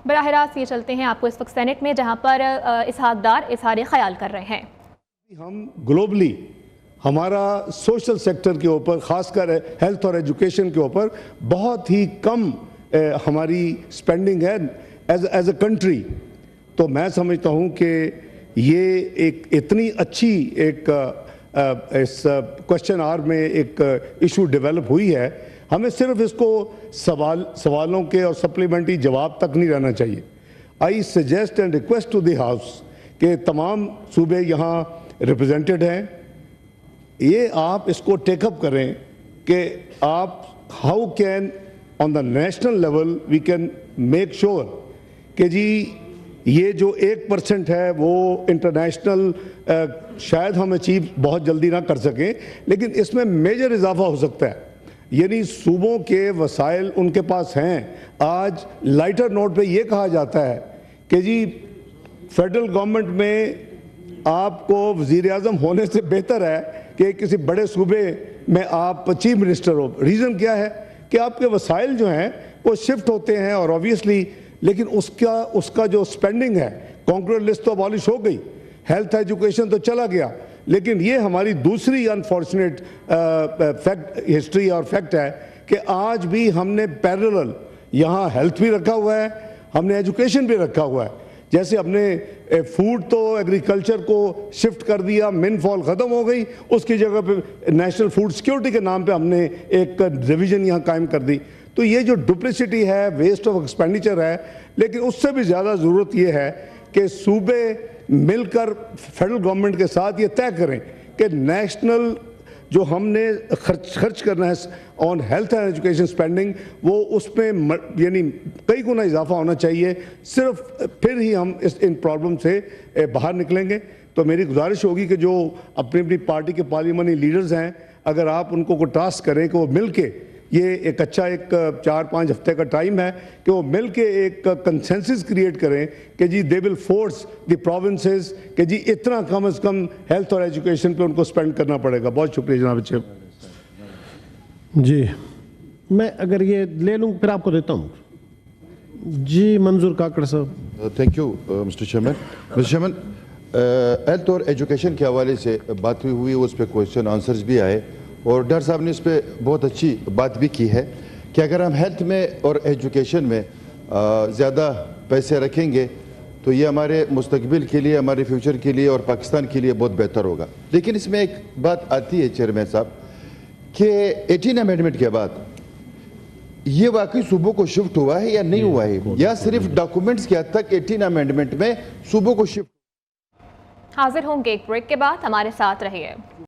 براہ راست یہ چلتے ہیں آپ کو اس وقت سینٹ میں، جہاں پر اسحاق ڈار اظہار خیال کر رہے ہیں۔ ہم گلوبلی ہمارا سوشل سیکٹر کے اوپر، خاص کر ہیلتھ اور ایجوکیشن کے اوپر بہت ہی کم ہماری سپینڈنگ ہے ایز اے کنٹری۔ تو میں سمجھتا ہوں کہ یہ ایک اتنی اچھی ایک اس کوشچن آر میں ایک ایشو ڈیولپ ہوئی ہے، ہمیں صرف اس کو سوالوں کے اور سپلیمنٹری جواب تک نہیں رہنا چاہیے۔ I suggest and request to the house کہ تمام صوبے یہاں ریپرزینٹڈ ہیں، یہ آپ اس کو ٹیک اپ کریں کہ آپ how can on the national level we can make sure کہ جی یہ جو 1% ہے وہ انٹرنیشنل شاید ہم اچیو بہت جلدی نہ کر سکیں، لیکن اس میں میجر اضافہ ہو سکتا ہے۔ یعنی صوبوں کے وسائل ان کے پاس ہیں۔ آج لائٹر نوٹ پہ یہ کہا جاتا ہے کہ جی فیڈرل گورنمنٹ میں آپ کو وزیر اعظم ہونے سے بہتر ہے کہ کسی بڑے صوبے میں آپ چیف منسٹر ہو۔ ریزن کیا ہے کہ آپ کے وسائل جو ہیں وہ شفٹ ہوتے ہیں، اور آبویسلی لیکن اس کا جو سپینڈنگ ہے، کانکریٹ لسٹ تو ابالش ہو گئی، ہیلتھ ایجوکیشن تو چلا گیا، لیکن یہ ہماری دوسری انفارچونیٹ ہسٹری اور فیکٹ ہے کہ آج بھی ہم نے پیرلل یہاں ہیلتھ بھی رکھا ہوا ہے، ہم نے ایجوکیشن بھی رکھا ہوا ہے۔ جیسے ہم نے فوڈ تو ایگریکلچر کو شفٹ کر دیا، من فال ختم ہو گئی، اس کی جگہ پہ نیشنل فوڈ سیکیورٹی کے نام پہ ہم نے ایک ڈویژن یہاں قائم کر دی۔ تو یہ جو ڈپلیسٹی ہے، ویسٹ آف ایکسپینڈیچر ہے، لیکن اس سے بھی زیادہ ضرورت یہ ہے کہ صوبے مل کر فیڈرل گورنمنٹ کے ساتھ یہ طے کریں کہ نیشنل جو ہم نے خرچ کرنا ہے on health and education spending, وہ اس میں یعنی کئی گنا اضافہ ہونا چاہیے، صرف پھر ہی ہم ان پرابلم سے باہر نکلیں گے۔ تو میری گزارش ہوگی کہ جو اپنی اپنی پارٹی کے پارلیمانی لیڈرز ہیں، اگر آپ ان کو ٹاسک کریں کہ وہ مل کے، یہ ایک اچھا ایک 4-5 ہفتے کا ٹائم ہے کہ وہ مل کے ایک کنسنسس کریٹ کریں کہ جی دے ول فورس دی پروونسز کہ جی اتنا کم از کم ہیلتھ اور ایجوکیشن پہ ان کو سپینڈ کرنا پڑے گا۔ بہت شکریہ جناب چیئر۔ جی میں اگر یہ لے لوں پھر آپ کو دیتا ہوں۔ جی منظور کاکڑ صاحب۔ Thank you mister chairman. Health اور ایجوکیشن کے حوالے سے بات ہوئی، اس پہ کویشچن آنسرز بھی آئے، اور ڈاکٹر صاحب نے اس پہ بہت اچھی بات بھی کی ہے کہ اگر ہم ہیلتھ میں اور ایجوکیشن میں زیادہ پیسے رکھیں گے تو یہ ہمارے مستقبل کے لیے، ہمارے فیوچر کے لیے اور پاکستان کے لیے بہت بہتر ہوگا۔ لیکن اس میں ایک بات آتی ہے چیئرمین صاحب کہ 18 امینڈمنٹ کے بعد یہ واقعی صوبوں کو شفٹ ہوا ہے یا نہیں ہوا ہے، یا صرف ڈاکومنٹس کی حد تک 18 امینڈمنٹ میں صوبوں کو شفٹ؟ حاضر ہوں گے ایک بریک کے بعد، ہمارے ساتھ رہیے۔